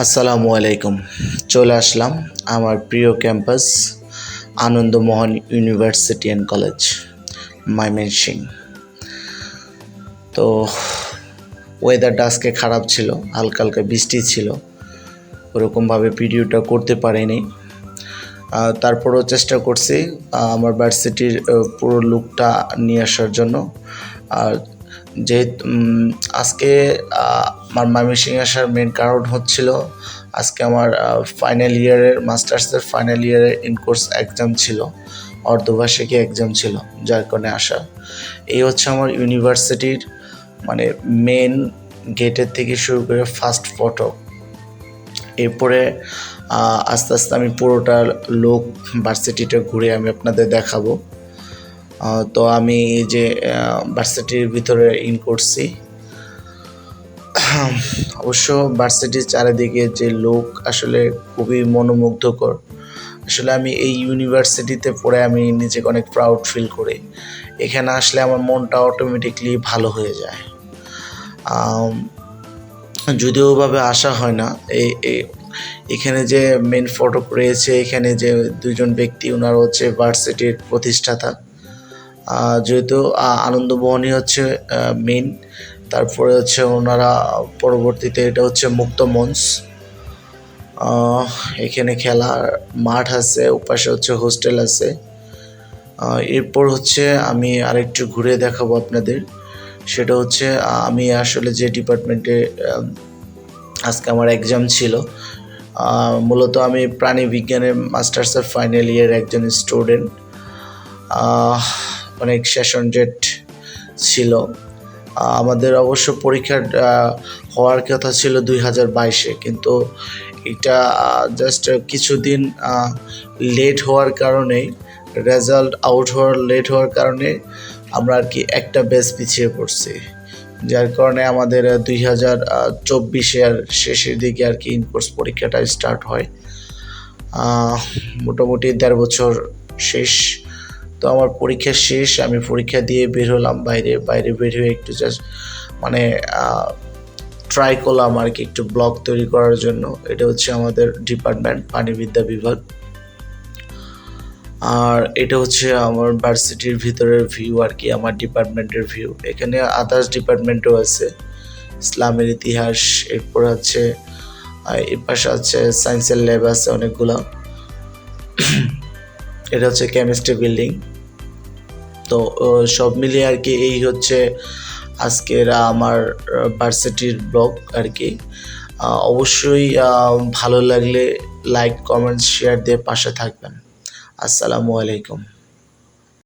আসসালামু আলাইকুম। চলে আসলাম আমার প্রিয় campus Ananda Mohan university and college Mymensingh. তো ওয়েদারটা আজকে খারাপ ছিল, হালকা হালকা বৃষ্টি ছিল, ওরকমভাবে ভিডিওটা করতে পারিনি। তারপরেও চেষ্টা করছি আমার ভার্সিটির পুরো লুকটা নিয়ে আসার জন্য। আর যেহেতু আজকে আমার ময়মনসিংহ আসার মেন কারণ হচ্ছিল আজকে আমার ফাইনাল ইয়ারের মাস্টার্সের ফাইনাল ইয়ারের ইনকোর্স এক্সাম ছিল, অর্ধবার্ষিকী এক্সাম ছিল, যার কারণে আসা। এই হচ্ছে আমার ইউনিভার্সিটির মানে মেন গেটের থেকে শুরু করে ফার্স্ট ফটো। এরপরে আস্তে আস্তে আমি পুরোটা লোক ভার্সিটিটা ঘুরে আমি আপনাদের দেখাবো। তো আমি এই যে ভার্সিটির ভিতরে ইন করছি। অবশ্য ভার্সিটির চারিদিকে যে লোক আসলে খুবই মনোমুগ্ধকর। আসলে আমি এই ইউনিভার্সিটিতে পড়ে আমি নিজেকে অনেক প্রাউড ফিল করি। এখানে আসলে আমার মনটা অটোমেটিকলি ভালো হয়ে যায়। যদিও ওভাবে আসা হয় না। এখানে যে মেন ফটক রয়েছে, এখানে যে দুজন ব্যক্তি, ওনারা হচ্ছে ভার্সিটির প্রতিষ্ঠাতা। যেহেতু আনন্দমোহনই হচ্ছে মেন, তারপরে হচ্ছে ওনারা পরবর্তীতে এটা হচ্ছে মুক্ত মঞ্চ। এখানে খেলার মাঠ আছে, ওপাশে হচ্ছে হোস্টেল আছে। এরপর হচ্ছে আমি আরেকটু ঘুরে দেখাবো আপনাদের। সেটা হচ্ছে আমি আসলে যে ডিপার্টমেন্টে আজকে আমার এক্সাম ছিল, মূলত আমি প্রাণী বিজ্ঞানের মাস্টার্সের ফাইনাল ইয়ার একজন স্টুডেন্ট। অনেক সেশন জেট ছিল। আমাদের অবশ্য পরীক্ষা হওয়ার কথা ছিল 2022-এ, কিন্তু এটা জাস্ট কিছুদিন লেট হওয়ার কারণে, রেজাল্ট আউট হওয়ার লেট হওয়ার কারণে আমরা আর কি একটা ব্যাচ পিছিয়ে পড়ছি। যার কারণে আমাদের 2024-এর শেষের দিকে আর কি ইনকোর্স পরীক্ষাটা স্টার্ট হয়। মোটামুটি 1.5 বছর শেষ। তো আমার পরীক্ষা শেষ, আমি পরীক্ষা দিয়ে বের হলাম বাইরে বের হয়ে একটু জাস্ট মানে ট্রাই করলাম আর কি একটু ব্লগ তৈরি করার জন্য। এটা হচ্ছে আমাদের ডিপার্টমেন্ট, প্রাণীবিদ্যা বিভাগ। আর এটা হচ্ছে আমার ভার্সিটির ভিতরের ভিউ আর কি, আমার ডিপার্টমেন্টের ভিউ। এখানে আদার্স ডিপার্টমেন্টও আছে, ইসলামের ইতিহাস, এরপর আছে এর পাশে আছে সায়েন্সের ল্যাব আছে অনেকগুলো। এটা হচ্ছে কেমিস্ট্রি বিল্ডিং। তো সব মিলিয়ে আর কি এই হচ্ছে আজকের আমার ভার্সিটির ব্লগ আর কি। অবশ্যই ভালো লাগলে লাইক, কমেন্টস, শেয়ার দিয়ে পাশে থাকবেন। আসসালামু আলাইকুম।